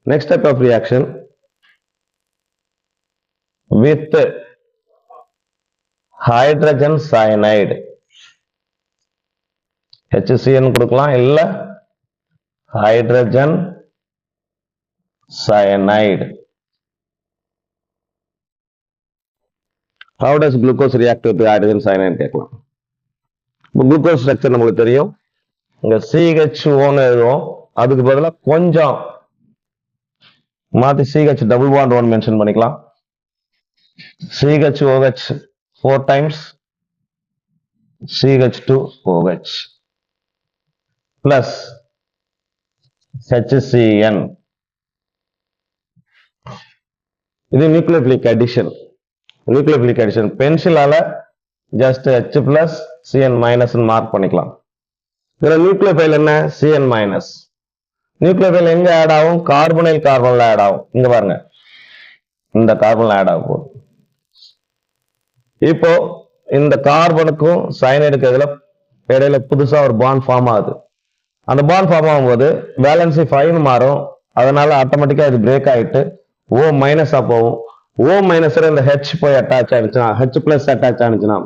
Next type of reaction with hydrogen cyanide. HCN கொடுக்கலாம் இல்ல hydrogen cyanide. How does glucose react with hydrogen cyanide கேட்கலாம். Glucose structure நமக்கு தெரியும். இங்க CH1 எழுதுவோம், அதுக்கு பதிலாக கொஞ்சம் மாத்தி CH double bond 1 மென்ஷன் பண்ணிக்கலாம். CHOH 4 times CH2OH plus HCN. இது நியூக்ளியோபிலிக் அடிஷன். நியூக்ளியோபிலிக் அடிஷன் பென்சிலால just H plus CN minus mark பண்ணிக்கலாம். இதுல நியூக்ளியோஃபைல் என்ன? CN minus. நியூக்ளியோஃபைல் எங்க ஆட் ஆகும்? கார்பனைல் கார்பன்ல ஆட் ஆகும். இங்க பாருங்க, இந்த கார்பன்ல ஆட் ஆகும் போது இப்போ இந்த கார்பனுக்கும் சயனைடுக்கு இடையில புதுசா ஒரு பாண்ட் ஃபார்ம் ஆகுது. அந்த பாண்ட் ஃபார்ம் ஆகும்போது வேலன்சி 5 மாறும். அதனால ஆட்டோமேட்டிக்கா இது பிரேக் ஆயிட்டு O மைனஸா போகும். O மைனஸ்ல இந்த H போய் அட்டாச் ஆயிடுச்சுன்னா, H பிளஸ் அட்டாச் ஆனிச்சுன்னா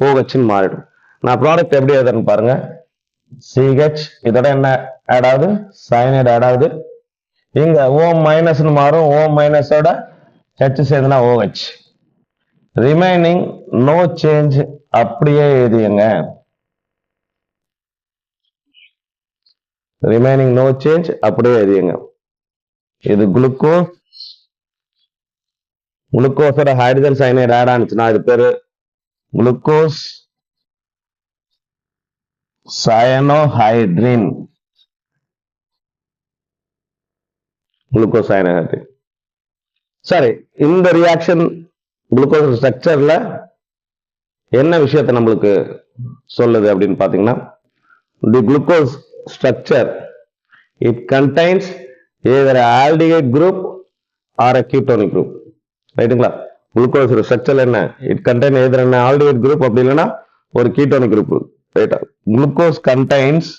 OH மாறிடும். நான் ப்ராடக்ட் எப்படி எழுதுறேன்னு பாருங்க. CH இதோட என்ன ஆட் ஆகுது? சயனைடு ஆட் ஆகுது. இங்க O மைனஸ் மாறும். O மைனஸோட H சேர்ந்துனா OH. ரிமைனிங் நோ சேஞ்ச் அப்படியே எழுதியங்க. ரிமைனிங் நோ சேஞ்ச் அப்படியே எழுதியங்க. இது குளுக்கோஸோட ஹைட்ரஜன் சயனைடு ஆட் ஆனிச்சுன்னா இது பேரு குளுக்கோஸ் சயனோஹைட்ரின். குளுக்கோஸ் சயனோஹைட்ரின். சரி, இந்த ரியாக்ஷன் குளுக்கோஸ் ஸ்ட்ரக்சர்ல என்ன விஷயத்தை நம்மளுக்கு சொல்லுது அப்படின்னு பாத்தீங்கன்னா, the glucose structure it contains either aldehyde group or a ketonic group. ரைட்டுங்களா? குளுக்கோஸ் ஸ்ட்ரக்சர் என்ன? It contain either an aldehyde group அப்படி இல்லைன்னா ஒரு ketonic group. ரைட்டா? Glucose contains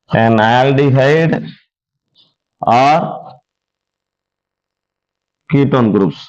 an aldehyde or ketone groups.